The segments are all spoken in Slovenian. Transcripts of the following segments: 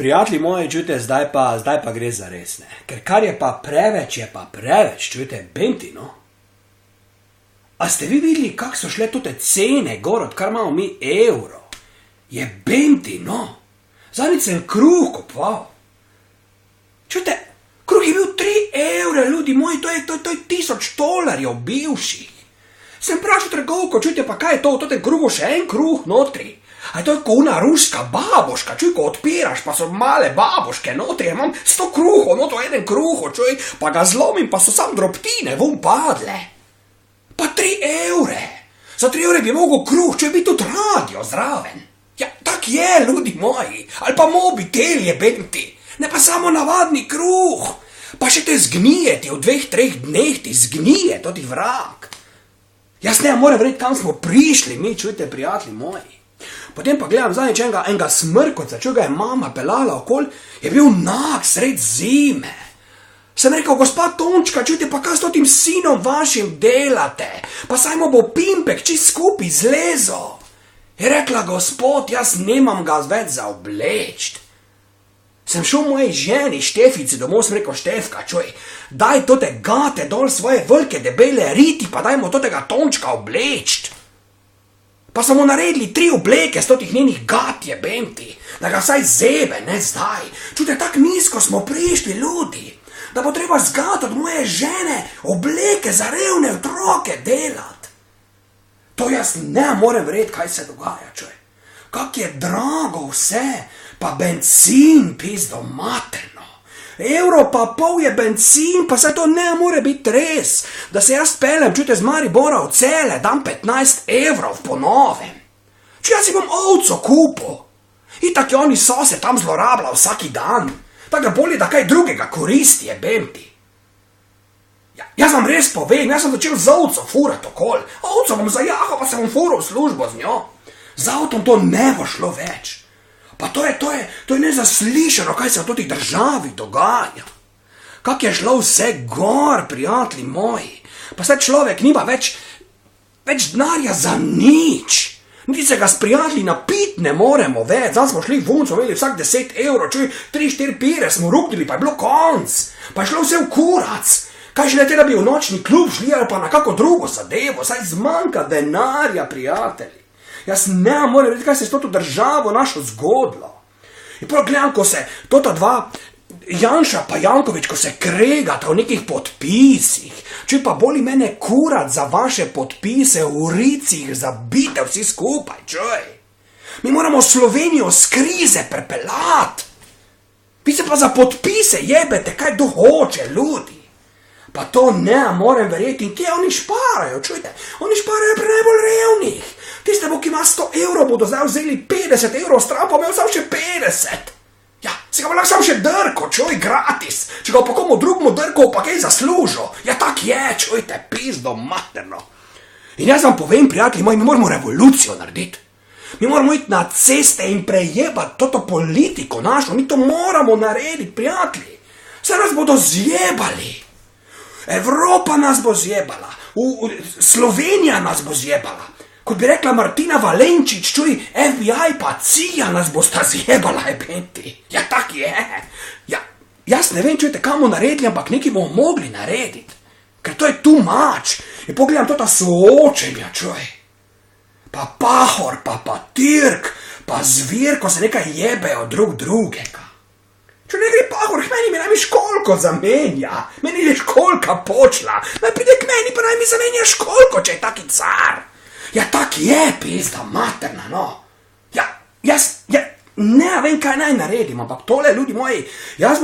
Prijatelji moji, čujte, zdaj pa gre za res, ne. Ker kar je pa preveč, čujte, Benti, no. A ste vi videli, kak so šle tute cene gor, odkar imamo mi evro? Je Benti, no. Zadnjič sem kruh kupoval. Čujte, kruh je bil 3 evre, ljudi moji, to je $1000 bivših. Sem vprašal trgovko, čujte, pa kaj je to, v totem kruhu še en kruh notri? A je to kot una ruska babuška, čuj, ko odpiraš, pa so male babuške notri, ja imam 100 kruhov, no to eden kruho, čuj, pa ga zlomim, pa so sam drobtine vun padle. Pa 3 evre. Za 3 evre bi mogel kruh, čuj, bi tudi radio zraven. Ja, tak je, ljudi moji, ali pa mobitel je, Benti, ne pa samo navadni kruh. Pa še te zgnije ti v 2-3 dneh ti zgnije, to ti vrak. Jaz ne morem verjeti, kam smo prišli, mi, čujte, prijatelji moji. Potem pa gledam zadnjič enega smrkovca, če ga je mama pelala okoli, je bil nag sred zime. Sem rekel, gospa Tončka, čujte, pa kaj s totim sinom vašim delate? Pa saj mu bo pimpek čist skupaj zlezo. Je rekla, gospod, jaz nemam ga več za oblečt. Sem šel moji ženi Štefici domov, sem rekel, Štefka, čuj, daj tote gate dol svoje velike debele riti, pa dajmo totega Tončka oblečt. Pa so mu naredili 3 obleke s totih njenih gat, je Benti, da ga vsaj zebe, ne zdaj. Čujte, tak nizko smo prišli, ljudi, da bo treba zgat od moje žene obleke za revne otroke delat. To jaz ne morem verjeti, kaj se dogaja, čuj. Kak je drago vse, pa bencin, pizdo materno. Evro pa pol je bencin, pa saj to ne more biti res, da se jaz pelem, čujte, z Maribora v Cele, dam 15 evrov po novem. Če jaz si bom ovco kupil, itak je oni sose tam zlorabla vsaki dan, tako da bolje, da kaj drugega koristi, je Benti. Ja, jaz vam res povem, jaz sem začel z ovco furat okol, ovco bom zajahal, pa se bom fural v službo z njo. Z avtom to ne bo šlo več. Pa to je nezaslišano, kaj se v toti državi dogaja. Kak je šlo vse gor, prijatelji moji. Pa se človek nima več denarja za nič. Niti se ga s prijatelji napit ne moremo več. Zdaj smo šli vun, smo imeli vsak 10 evrov, čuj, 3-4 pire smo ruknili, pa je bilo konc. Pa je šlo vse v kurac. Kaj šele te, da bi v nočni klub šli ali pa na kako drugo zadevo, saj zmanjka denarja, prijatelji. Jaz ne morem vedeti, kaj se je s to državo našo zgodilo. In prav gledam, ko se tota dva, Janša pa Jankovič, ko se kregata v nekih podpisih, če pa boli mene kurat za vaše podpise v ricih, zabite vsi skupaj, čuj. Mi moramo Slovenijo z krize prepelat. Vi se pa za podpise jebete, kaj kdo hoče, ljudi. Pa to ne morem verjeti, in kje oni šparajo, čujte, oni šparajo pri najbolj revnih. Tiste, ki ima 100 evrov, bodo zdaj vzeli 50 evrov stran, pa imel sam še 50. Ja, si ga bo lahko sam še drko, čuj, gratis. Če ga pa komu drugmu drko, pa kaj zaslužil. Ja, tak je, čujte, pizdo materno. In jaz vam povem, prijatelji moji, mi moramo revolucijo narediti. Mi moramo iti na ceste in prejebati toto politiko našo, mi to moramo narediti, prijatelji. Saj nas bodo zjebali. Evropa nas bo zjebala, Slovenija nas bo zjebala. Kot bi rekla Martina Valenčič, čuj, FBI pa CIA nas bo sta zjebala, je Benti. Ja, tak je. Ja, jaz ne vem, čujte, kam bomo naredili, ampak nekaj bomo mogli narediti. Ker to je too much. In pogledam tota soočenja, čuj. Pa Pahor, pa Tirk, pa Zvir, ko se nekaj jebejo drug drugega. Če ne gre Pahor, k meni mi naj mi školko zamenja. Meni je školka počla. Naj pride k meni, pa naj mi zamenja školko, če je taki car. Ja, tak je, pizda materna, no. Ja, jaz ne vem, kaj naj naredim, ampak tole, ljudi moji, jaz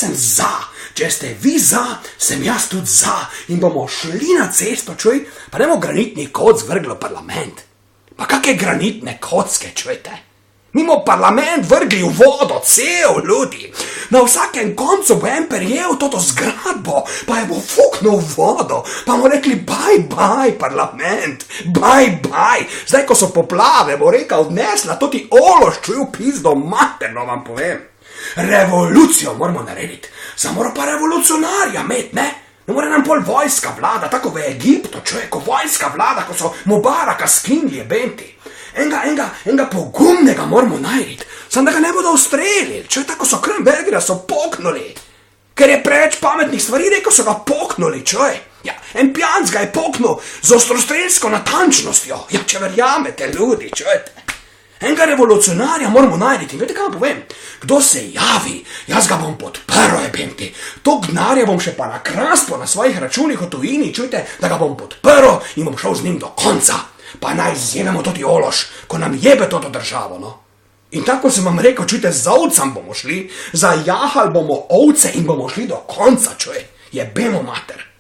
sem za. Če ste vi za, sem jaz tudi za. In bomo šli na cesto, čuj, pa nemo granitni koc vrglo parlament. Pa kakve granitne kocke, čujte? Mi bomo parlament vrgli v vodo, cel, ljudi. Na vsakem koncu bo en perjel toto zgradbo, pa je bo fuknil v vodo, pa bomo rekli bye, parlament, bye. Zdaj, ko so poplave, bo rekel, odnesla toti ološ, čuj, pizdo materno, vam povem. Revolucijo moramo narediti. Samo mora pa revolucionarja imeti, ne? Ne more nam pol vojska vlada, tako v Egiptu, čuj, ko vojska vlada, ko so Mubaraka skinili, je Benti. enega pogumnega moramo najti, samo da ga ne bodo ustrelili, če tako so Krenbergerja so poknuli, ker je preveč pametnih stvari rekel, so ga poknuli, čoj. Ja, en pijanc ga je poknil z ostrostrelsko natančnostjo, ja, če verjamete, ljudi, čujete. Enega revolucionarja moramo najti, veste, kaj vam povem? Kdo se javi, jaz ga bom podprl, jebemti. To gnarja bom še pa nakraspo na svojih računih v tujini, čujte, da ga bom podprl in bom šel z njim do konca. Pa naj zjememo tudi ološ, ko nam jebe to državo, no. In tako sem vam rekel, čujte, za ovcem bomo šli, zajahali bomo ovce in bomo šli do konca, čuj, jebemo mater.